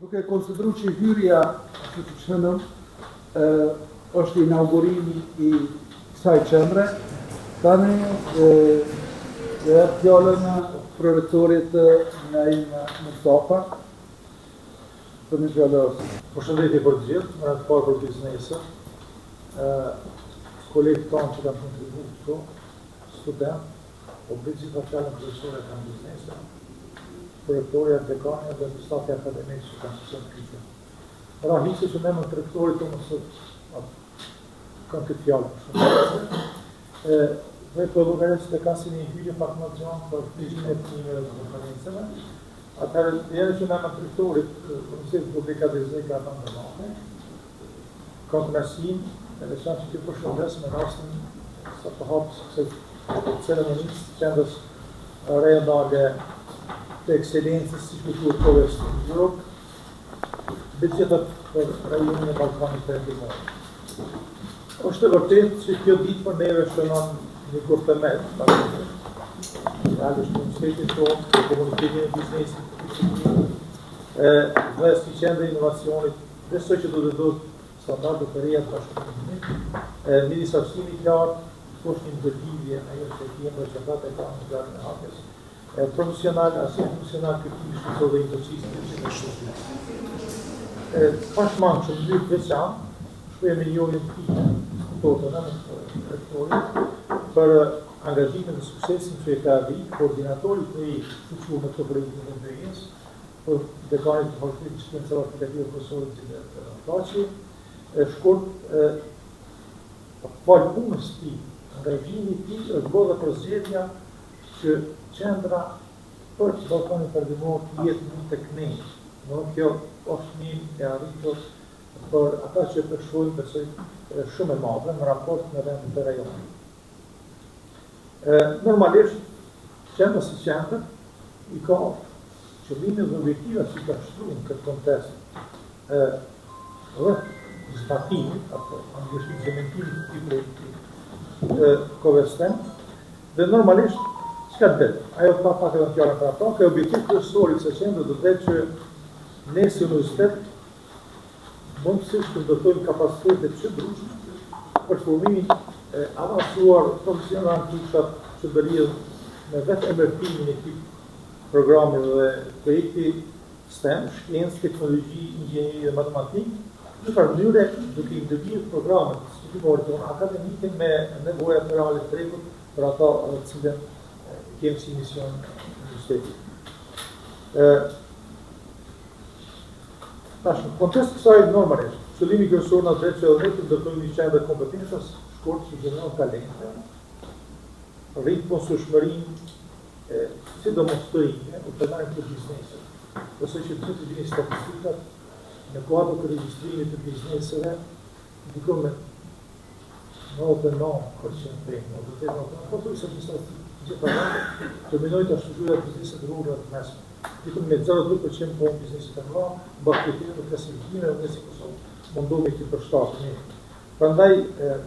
Duke konsideruar që hyrja që të shënëm është inaugurimi I kësaj qendre, tani dhe fjallën prorektorit Naim Mustafa. Të një fjallës. Përshëndetje për të gjithë, më të parë për biznesën, kolegët tonë që kanë kontribuar këtu, student, po bëjë gjitha fjallën kryesore kanë biznesën, prorektoria, dekania dhe stafti akademik që kanë qësën këtë. Ra hisë që ne më të rektorit të mësë kanë këtë fjallë përshëndetje. Dhe për logarit që të kanë si një hyrje pak më gjanë për fishën e timeve dhe konferenceve, atëherë jene që ne më të rektorit, Komisionit Publika dhe Zeka në ndërmate, ka të mesin, e dhe shanë që të përshëndes me rastin sa të hapës këse ceremonisë qendrës rejëndale të ekselencës si shkulturë të Western Europe, budgetet për rajonin e Balkanit Perëndimor. Është e vërtet që kjo ditë për neve shënon një kur themel, realisht universitetit tonë, komunitetin e biznesit, dhe si qendër inovacionit, besoj që do të dhëtë standardet të reja të bashkëpunimit, një disarsimi qartë, është një ndërlidhje ajo që kemi që ata e kanë në gjarën e hapjes, profesional, asë profesional këtë shqiptor dhe interqistë që në shumë. Pashman që në dy veçan, shkujem e njojën tine, diskutohet në rektorit, për angazhimin dhe suksesin që e ka vi, koordinatorit në I fuqur në këtë projektin e BE-s, për dekanit të fakultetit shkencave arkitekture profesorit që Taqi, shkurt falë punës ti, angazhimi ti është bërë për zgjedhja që qendra për Ballkanin Perëndimor të jetë një tek ne. Kjo është një e arritur për ata që përshojnë besoj shumë e madhe në raport me vendin e rajonit. Normalisht, qendra si qendër I ka qëllime dhe objektiva që ka shtruar në këtë kontekst dhe zbatimit, apo anglisht implementimit të projektit Kovestem, dhe normalisht çka të bëjë? Ajo pa pak edhe fjallën për ato, ka objektiv kryesor I kësaj qendre do të thotë që ne si universitet mundësisht të ndërtojmë kapacitetet që ndryshme për formimin e avancuar profesional të fushat që bërihet me vetë emërtimin e këtij programi dhe projekti STEM, shkencë, teknologji, inxhinieri dhe matematikë, në mënyrë duke I ndërlidhur programet studimore tona akademike me nevojat reale të tregut për ata të cilët kemi si mision universitetit. Tash, në kontekst kësaj normalisht, qëllimi kryesor na drejt që edhe ne të ndërtojmë një qendër kompetencës shkurt që gjeneron talente, rrit punësueshmërinë, sidomos të rinjve, në përmbajtjen të biznesit. Besoj që të vini statistikat në kuadër të regjistrimit të bizneseve, ndikon me 99% premie, do të thotë, po thuaj se statistikë gjithë terminoj të ashtuar bizneset rrugë të mesme. Dikon me 0,2% po bizneset e mëdha, bakterie të klasifikimeve dhe si Kosovë mundohemi të përshtatemi. Prandaj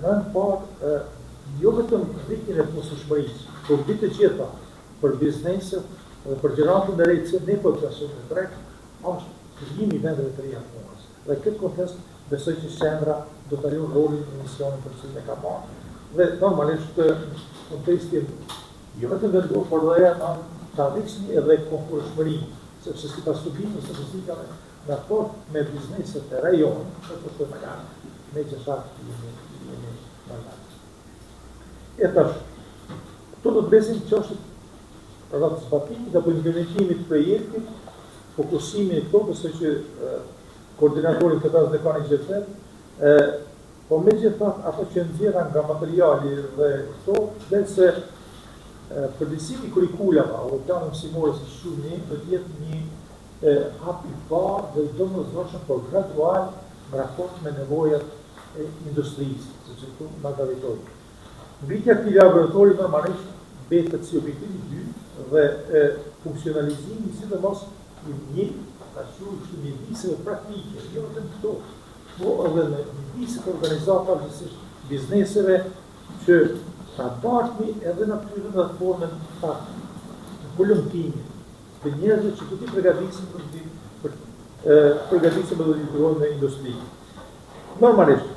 në parë jo vetëm rritjen e punësueshmërisë, por mbi të gjitha për bizneset dhe për gjeneratën e re që ne po transmetojmë drejt, është krijimi I vendeve të reja të punës. Dhe këtë kontekst besoj që qendra do të luajë rolin e misionit për cilin e ka marrë. Dhe normalisht kontekstin jo vetëm vendor, por edhe ta rrisni edhe konkurrenshmërinë, sepse sipas studimeve statistikave në raport me bizneset e rajonit, këtë të kanë me gjithashtu jemi marrë. E tash, këto do të besim që është rreth zbatimit apo implementimit të projektit, fokusimi I këto, besoj që koordinatori këtë dekani gjithë, po megjithatë ato që nxjerran nga materiali dhe këto, dhe se përdisimi kurikulave o planë mësimore si shumë një, do të jetë një hap I parë dhe domosdoshëm por gradual në raport me nevojat e industrisë, sepse këtu na gravitoi. Ngritja e këtij laboratori normalisht betet si objektivi I dytë dhe funksionalizimi sidomos I një ashtu mjediseve praktike, jo vetëm këto, po edhe në mjedisjet organizatave të bizneseve që ta partmi edhe në këtyre dhe formën të volumtimit të njerëzve që do t'i përgatisin për përgatitse me do integrojnë në industri. Normalisht,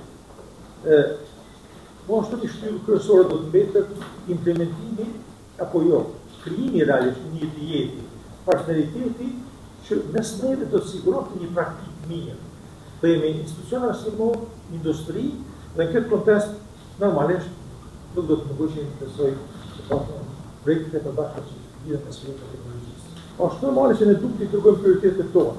po ashtu një shtyrë kryesore do të mbetet implementimi apo jo, krijimi realisht një të jeti, partneriteti që mes neve do të sigurohet një praktikë mirë. Dhe me institucione arsimor, industri, dhe në këtë kontekst, normalisht, nuk do të mëgoj që një besoj të patën projekte të bashkë që lidhen me sfidën e teknologjisë. Ashtu normalisht që ne duhet të tregojmë prioritetet tona.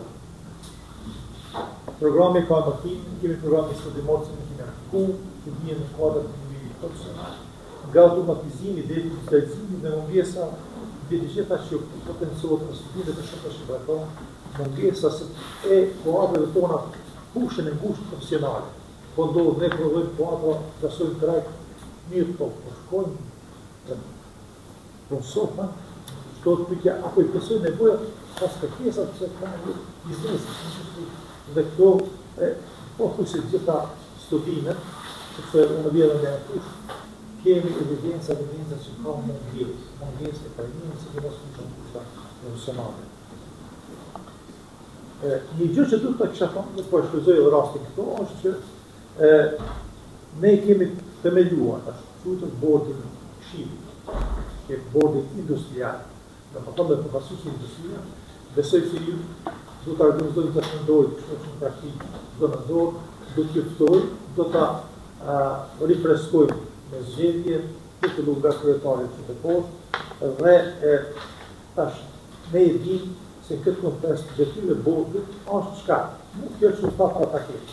Programi ka makinë, kemi programe studimor që ne kemi aplikuar, që vjen në kuadër të nivelit profesional. Nga automatizimi deri në digitalizimi dhe mungesa dhe të gjitha që potencohet në studime të shumë të shqiptarëve, mungesa e kuadreve tona pushën e ngushtë profesionale. Po ndodhë ne provojmë kuadra, dasojmë krajt, mirë po shkojmë, profesorën, shto të pyetja apo i pësoj nevoja pas kërkesat që ka në biznesit. Dhe këto, po thujse gjitha studimet, sepse unë vjedhën dhe në tush, kemi evidenca që ka mungesë e karinimit se këmos në shumë kushta profesionale. Një gjë që duhet të kisha thonë, dhe po e shfryzoj edhe rastin këto, është që ne kemi themeluar, është qutër bordin shqipit, që e bordin industrial, dhe më thonë dhe përfasusi industria, besoj që ju do të organizojnë të shëndojnë, kështë në praktikë, do në dorë, do të juftoj, do të rifreskojmë me zgjedhje, të lugar kryetare që të poshtë, dhe tash ne e dim se në këtë kontekst detyre bordit është çka? Nuk kjo që fatra paketë.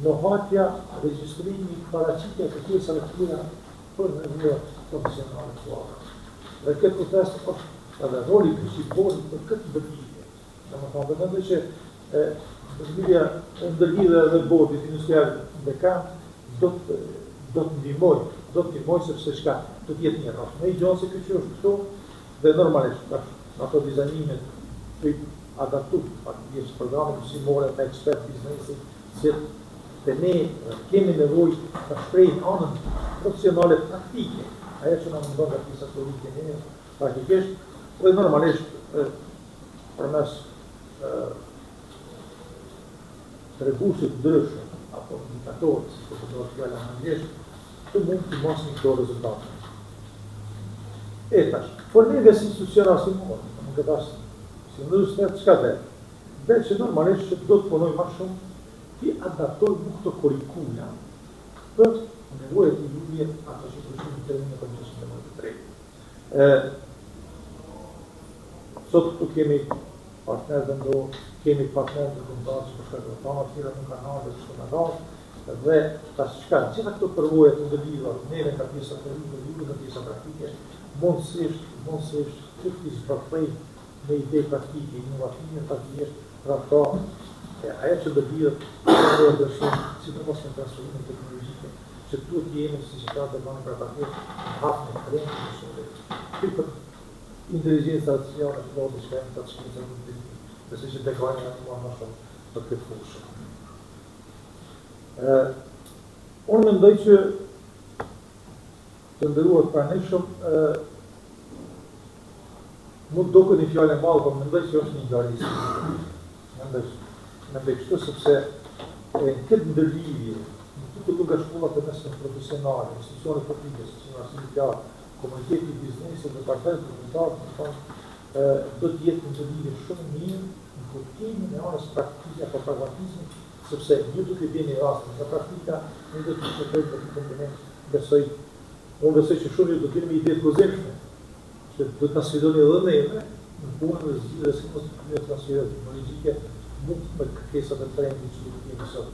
Nohatja, regjistrimi, paraqitja të kërkesave të tjera për nevojë profesionale të tjera. Dhe këtë kontekst është edhe roli kryqësisht bordit për këtë ndërlidhje. Domethënë, mendoj që ndërlidhja dhe bordit industrial dekan do të ndihmoj sepse çka do të jetë një rrugë. Ne i gjonë se kjo që është këtu dhe normalisht ato dizajnimet të adaptu faktikisht programet mësimore me ekspert biznesi që dhe ne kemi nevojë të shprehim anën profesionale praktike. Ajo që na mundon nga pjesa teorike ne praktikisht dhe normalisht përmes treguesit ndryshëm apo indikatorë, si të përdoret fjala në anglisht, të mund të mosin këto rezultate. E tash, fornime si instituciona arsimore, në këtë asë, si universitet, çka dhe? Dhe që normalisht që do të punoj ma shumë, ti adaptoj nuk të kurikula për nevojët i ljudje ato që të shumë të termine për 1993. Sot këtu kemi partner vendor, kemi partner të këndar që përshka kërëtama tjera në kanal dhe që në rrasë, dhe ta shka, gjitha këto përvojët në ndërlidhur, neve nga pjesa teorike, nga pjesa praktike, mundësisht që të zbërthej me ide praktike, inovative, praktikisht rrafta, ajo që ndërlidhur, që të dërshim, si të mos në transformime teknologjike, që tu të jemi si që ta të banë për paket, hapë në krejnë në shumë. Inteligenca artificiale është në shkencë të shkencës në të besoj që deklarojnë në mua më shumë për këtë fushë. Unë mendoj që të nderuar pranishëm mund duket një fjalë e madhe, por mendoj që është një ngjarje. Mendoj kështu sepse në këtë ndërlidhje, në këtë nga shkollat e mesme profesionale, institucionet publike, institucionet sindikale, komuniteti i biznesit dhe partnerët komunitarë, do të jetë një ndërlidhje shumë mirë në kuptimin e anës praktike apo pragmatizmit, sepse ju duke bërë një rast nga praktika, ne do të shkojmë në këtë komponent, unë besoj që shumë ju do të keni ide të gozimshme, që do të na sfidoni edhe neve në punën dhe zgjidhjes së mos transferit teknologjike mund me kërkesat e trendit që do të kemi sot.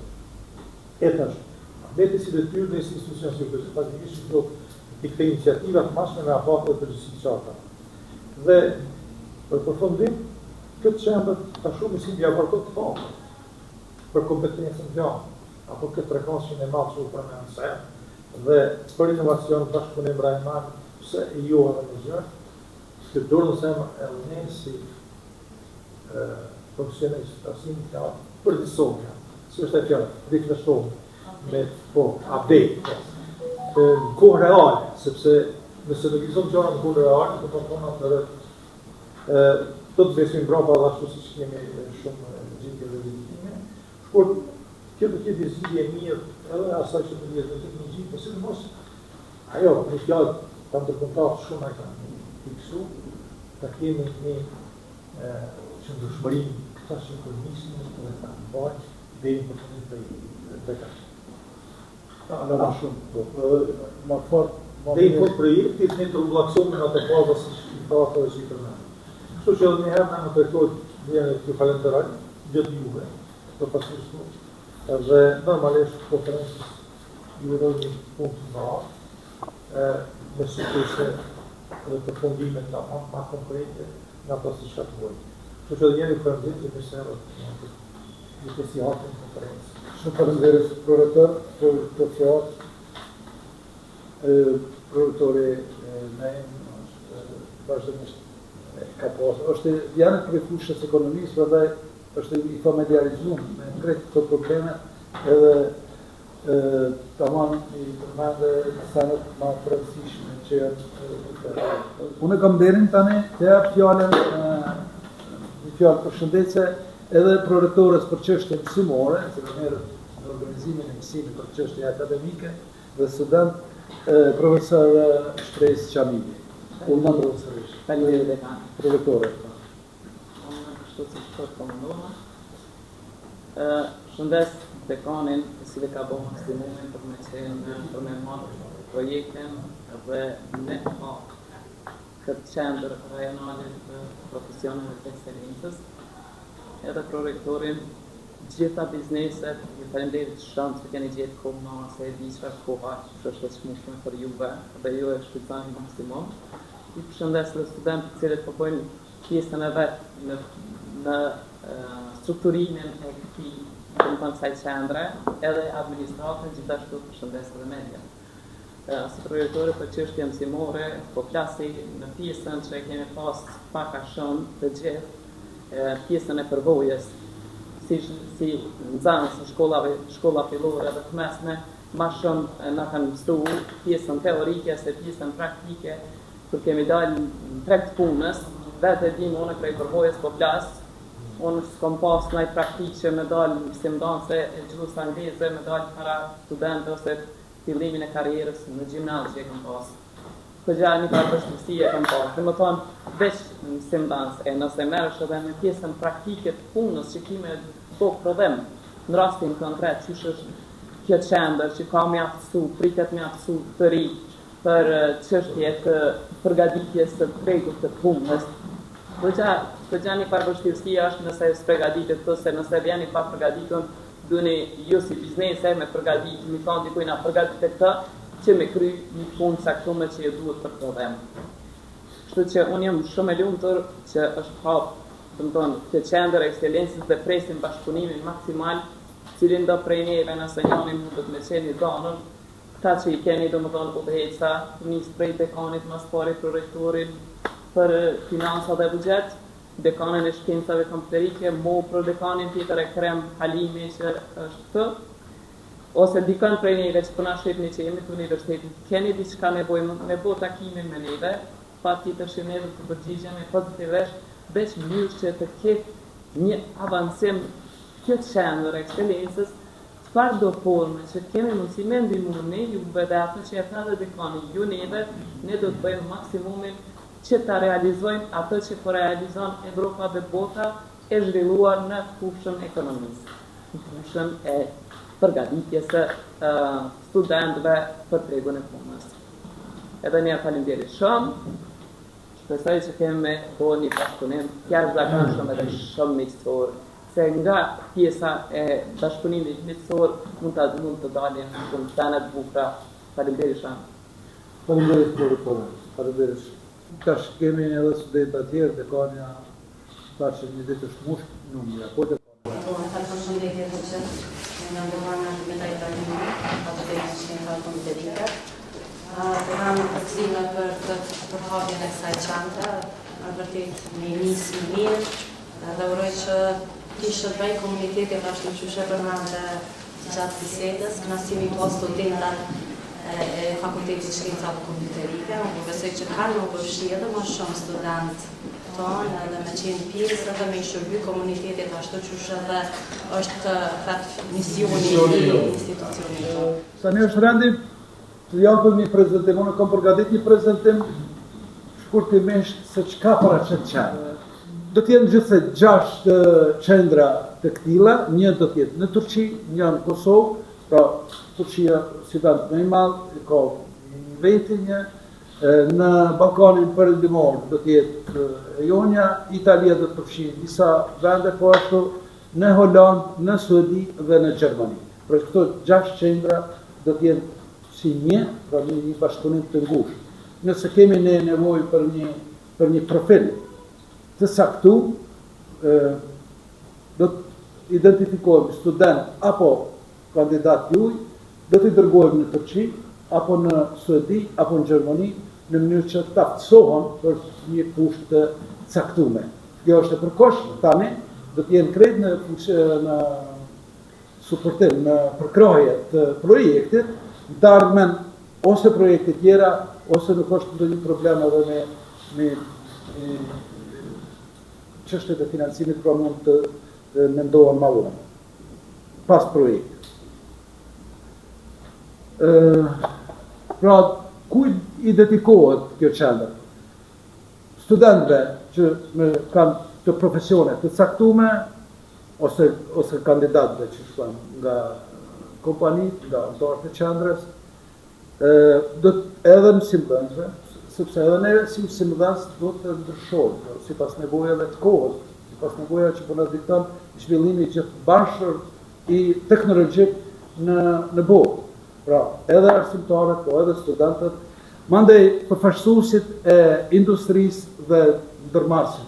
E tash, mbeti si detyrë në institucion si këtë, faktikisht do të këtë iniciativat mashme me apatë dhe përgjësit qarta. Dhe për përfundim, këtë qembët të shumë si një avartot të famë për kompetencën gjanë, apo këtë frekansën e madhë që u për me nëse, dhe për inovacion bashkëpunim rajman, pëse e jo edhe në gjërë, këtë dorë nësem e lëne si profesionist, asim të për disogja, si është e fjallë, rikveshtohë me update, në kohë reale, sepse nëse në gizon gjara në kohë reale, të përkona të rëtë, do të besim brapa dhe ashtu si që kemi shumë gjitje dhe vizitime. Shkurt, kjo të kjetë zgjidhje mirë edhe asaj që të lidhet me teknologji, por sidomos ajo, në fjallë të ndërkombëtar shumë e kanë fiksu, ta kemi një qëndrueshmëri këta që përnisnë dhe ta mbajnë deri në përfundim të bekës. Ala ma shumë, ma fort, Dhe i fort projektit ne të ullaksomin atë faza si i thate dhe që i përmenë. Kështu që edhe njëherë në përtojt vjene të kalenderaj, gjëtë juve, të pasirësu, dhe normalisht konferences ju rëdhë një punkt në arë, me sukese dhe përfundimet nga ma konkrete nga ta si shatë vojtë. Kështu që edhe njëri përëndit të mësërë një të si hatën konferencë. shumë përënderis prorektor, për fjatë, prorektori me vazhdimisht ka pasur. Është janë për fushës ekonomisë, prandaj është i familiarizuar me krejt këto probleme edhe tamam i përmende sanet ma të rëndësishme që janë. Unë kam derin tani të jap fjallën një fjallë përshëndetse edhe prorektores për çështje mësimore, se merret në organizimin e mësimit për çështje akademike dhe student profesor Shtres Qamili. Unë në profesorish. Faleminderit dekan. Prorektore. Unë kështu si shkot komunova. Shëndes dekanin si dhe ka bo maksimumin për me marrë projektin dhe me ha këtë qendër rajonalit të profesioneve të ekselencës. Edhe prorektorin gjitha bizneset, ju faleminderit shumë që keni gjetë kohë se e di çfarë koha që është e çmueshme për juve dhe ju e shfrytëzoni maksimum. I përshëndes dhe studentët të cilët po bëjnë pjesën e vetë në strukturimin e kësaj qendre, edhe administratën, gjithashtu përshëndes edhe media. Si projektore për çështje mësimore, po flasi në pjesën që kemi pas paka shumë të gjithë, pjesën e përvojës, si nxënës në shkolla fillore dhe të mesme, ma shumë na kanë mësuar pjesën teorike se pjesën praktike, kur kemi dalë në treg të punës, vetë e dim unë prej përvojës po flas, unë s'kam pas ndaj praktikë që me dalë si mëdhënëse e gjuhës angleze, me dalë para studentë ose fillimin e karrierës në gjimnaz që e kam pas. Këgja një parë vështirësi e kam pas. Dhe më thonë, veç si mëdhënës nëse merresh edhe me pjesën praktike të punës që ki me bo prodhem në rastin konkret, që është kjo qendër që ka pritet me aftësu të ri për çështje të përgatitjes së tregut të punës. Këgja një parë vështirësi është nëse s'përgatitet ose nëse vjeni pa përgatitur, duni ju si biznese me përgatit, mi thonë dikuj na përgatitet këtë, që me kry një punë saktume që ju duhet për prodhem. Kështu që unë jam shumë e lumtur që është hapë, të më tonë, të qendër ekselencës dhe presim bashkëpunimin maksimal, cilin do prej neve nëse njani mundet me qeni danën, këta që i keni do më tonë udhëheca, njësë prej dekanit mas pari prorektorin për finansa dhe budget, dekanin e shkencave kompjuterike, mo për dekanin tjetër e Krem Halimi që është të, ose dikën prej neve që përna shqipni që jemi të universitetit, keni diçka nevojë me bo takimin me neve, pa tjetër që neve të përgjigjemi pozitivesh, veç mënyrë që të ketë një avancim kjo qendër ekselencës, çfarë do forme që kemi mundësi me ndihmu ne, juve dhe atë që e tha dhe dekani, ju neve, ne do të bëjmë maksimumin që ta realizojmë atë që po realizon Evropa dhe bota e zhvilluar në fushën ekonomisë, në fushën e përgatitjes së studentëve për tregun e punës. Edhe një faleminderit shumë. Shpresoj që kemi bo një bashkëpunim jashtëzakonshëm edhe shumë miqësor, se nga pjesa e bashkëpunimit miqësor mund të dalim shumë tana të bukura. Faleminderit shumë. Faleminderit prorektore. Faleminderit. Tash kemi edhe studentë tjerë, dekania tash një ditë është mushk numri, apo Përshëndetje të që në ndërmarë në të italianë, atë të një shkenca komiterike. Të kanë përcime për të përhapjen e kësaj qante, në vërtet me njësë mirë, dhe uroj që kishë të bëj komunitetit ashtu që shë përmende gjatë bisedës, kënaqësimi po studentat e Fakultetit Shkencave Kompjuterike. Unë besoj që kanë më përfshi edhe më shumë student tonë edhe me qenë pjesë edhe me i shërby komunitetit ashtu që edhe është misioni i institucionit tonë. Sa një është rendi të japëm një prezentim, unë kam përgatit një prezentim shkurtimisht se çka paraqet qendra. Do t'jenë gjithse 6 qendra të këtilla, një do t'jetë në Turqi, një në Kosovë, pra Turqia si vend më i madh, ka një veti një, në Ballkanin Perëndimor do t'jetë Ionja, Italia do të përfshijë disa vende, po ashtu në Holand, në Suedi dhe në Gjermani. Pra këto 6 qendra do t'jenë si një, pra një bashkëpunim të ngushtë. Nëse kemi ne nevojë për një profil të saktuar, do të identifikojmë student apo kandidat juaj, do t'i dërgojmë në Turqi, apo në Suedi, apo në Gjermani, në mënyrë që të aftësohen për një kusht të caktuar. Kjo është e përkohshme tani, do të jenë krejt në suportim, në përkrahje të projektit, të ardhmen ose projekte tjera, ose nuk është ndonjë problem edhe me çështjet e financimit, pra mund të mendohen më vonë pas projektit. Pra, kujt i dedikohet kjo qendër? Studentëve që kanë të profesione të caktuar ose kandidatëve që shkojnë nga kompanitë, nga anëtarët e qendrës, edhe mësimdhënësve, sepse edhe ne si mësimdhënës do të ndryshojmë, sipas nevojave të kohës, sipas nevojave që po na dikton zhvillimi gjithëbashkër i teknologjik në botë. Pra, edhe arsimtarët, po edhe studentët, mandej përfaqësuesit e industrisë dhe ndërmarrësit.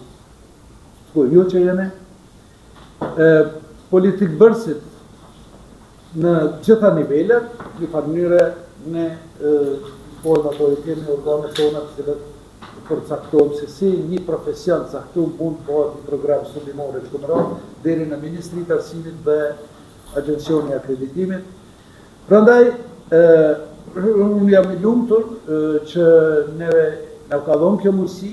Ju që jeni politikbërësit në gjitha nivelet, në mënyrë ne forma po i kemi organe tona të cilat përcaktojmë se si një profesion caktuar mund të bëhet një program studimor shkollor deri në Ministritë e Arsimit dhe Agjencioni i Akreditimit. Prandaj unë jam i lumtur që neve na ka dhënë kjo mundësi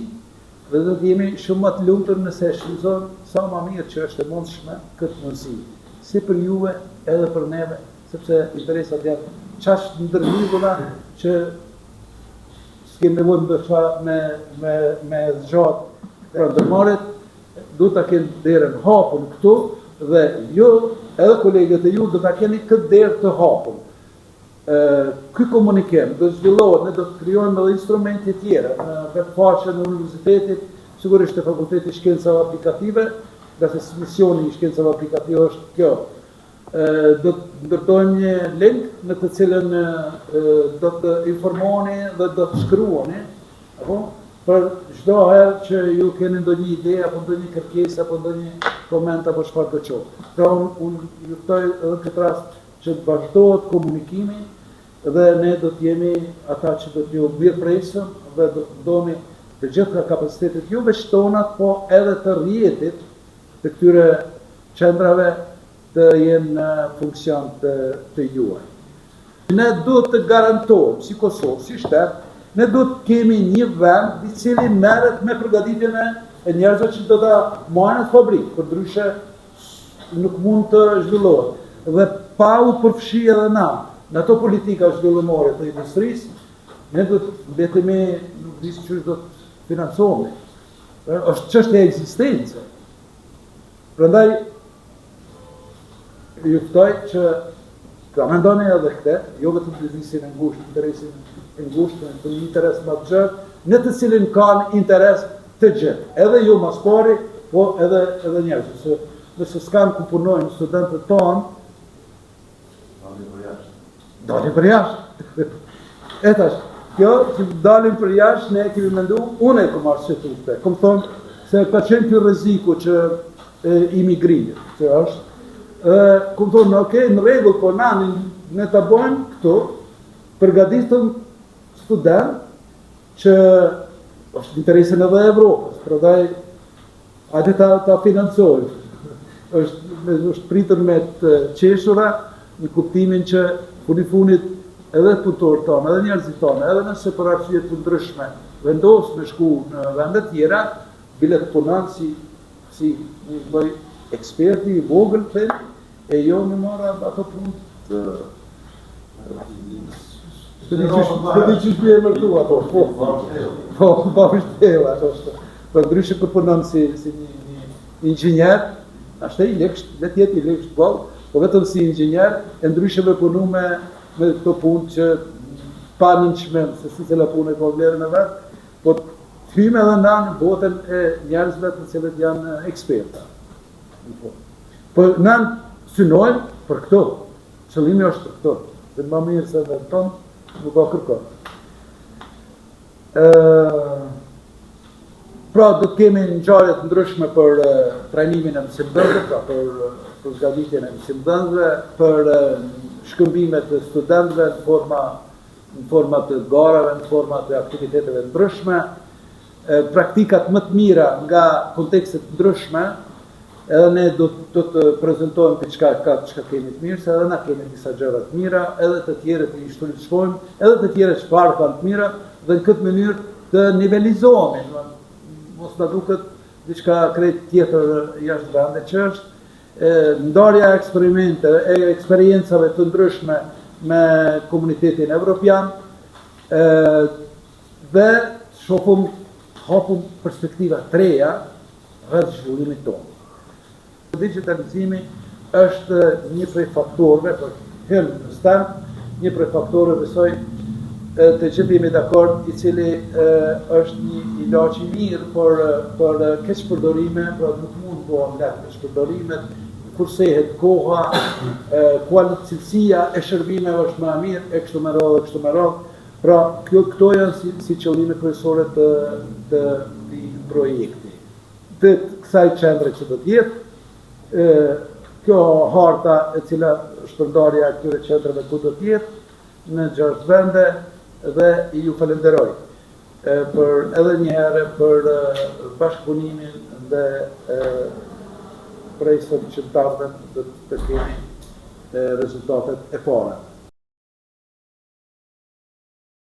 dhe do të jemi shumë më të lumtur nëse e shfrytëzojmë sa më mirë që është e mundshme këtë mundësi, si për juve edhe për neve, sepse interesat janë çash ndërlidhura që s'kem nevojë ndoshta me zgjat për ndërmarrjet, duhet ta kenë derën hapur këtu dhe ju edhe kolegët e ju do ta keni këtë derë të hapur. Ky komunikim do zhvillohet, ne do të krijojmë edhe instrumente tjera në vetfaqen e universitetit, sigurisht e Fakultetit Shkencave Aplikative, nga se misioni i shkencave aplikative është kjo. Do të ndërtojmë një link në të cilën do të informoni dhe do të shkruani, apo për çdo herë që ju keni ndonjë ide apo ndonjë kërkesë apo ndonjë koment apo çfarë do të qoftë. Pra unë ju ftoj edhe këtë rast që të vazhdohet komunikimi dhe ne do të jemi ata që do t'ju mirëpresëm dhe do të ndoni të gjitha kapacitetet juve shtonat, po edhe të rrjetit të këtyre qendrave të jenë në funksion të juaj. Ne duhet të garantojmë si Kosovë, si shtet, ne duhet të kemi një vend i cili merret me përgatitjen e njerëzve që do ta marrin në fabrikë, përndryshe nuk mund të zhvillohet. Dhe pa u përfshi edhe na në ato politika zhvillimore të industrisë, ne do të mbetemi nuk di si do të financohemi. Është çështje e ekzistencë. Prandaj ju ftoj që ta mendoni edhe këtë, jo vetëm biznesin e ngushtë, interesin e ngushtë, për një interes më të gjatë, në të cilin kanë interes të gjithë. Edhe ju mas pari, po edhe njerëzit. Nëse s'kan ku punojnë studentët tonë, dalin për jashtë. Etash, kjo që dalin për jashtë, ne kemi mendu, unë e kom arsitur kom thonë se ka qenë kjo rreziku që imigrimit, që është, kom thonë, okej, në rregull, po ne ta bojmë këtu, përgatitëm student që është interesin edhe Evropës, prandaj hajde ta financojmë. është pritur me të qeshura në kuptimin që puni funit edhe punëtorët tonë, edhe njerëzit tonë, edhe nëse për arsye të ndryshme vendos me shku në vende tjera, bilet punon si një lloj eksperti i vogël e jo në marrë ato punë të Këtë që shpje e mërtu ato, po, vështeu ato. Po ndryshe kur punon si një inxhinier, ashtë i lekësht, let jetë i lekësht ballë, po vetëm si inxhinier, e ndryshe me punu me këto punë që pa një qmenë, se si cila punë e ka vlerën e vetë, po të hyme edhe na në botën e njerëzve të cilët janë eksperta. Po na synojmë për këto, qëllimi është për këto, dhe më mirë se dhe tonë, nuk ka kërkon. Pra, do të kemi ngjarje të ndryshme për trajnimin e mësimdhënëve, pra për zgjatjen e mësimdhënëve, për shkëmbimet të studentëve në forma të garave, në forma të aktiviteteve ndryshme, praktikat më të mira nga kontekstet ndryshme, edhe ne do të prezantojmë diçka kemi të mirë, se edhe na kemi disa gjëra të mira, edhe të tjerët i shtullishojmë, edhe të tjerët çfarë kanë të mira, dhe në këtë mënyrë të nivelizohemi, mos na duket diçka krejt tjetër jashtë vende, që është ndarja e eksperiencave të ndryshme me komunitetin evropian, dhe hapum perspektiva të reja rreth zhvillimit tonë. Digitalizimi është një prej faktorëve, për hyll në STEM, një prej faktorëve besoj të gjithë jemi dakord, i cili është një ilaç i mirë për keqpërdorime, pra nuk mund të nga keqpërdorimet, kursehet koha, cilësia e shërbimeve është më e mirë, e kështu me radhë. Pra, këto janë si qëllime kryesore të këtij projekti. Të kësaj qendre që do të jetë, kjo harta e cila shpërndarja e këtyre qendrave ku do të jetë në 6 vende, dhe ju falenderoj edhe një herë për bashkëpunimin dhe prej solicitantëve të kemi rezultatet e para.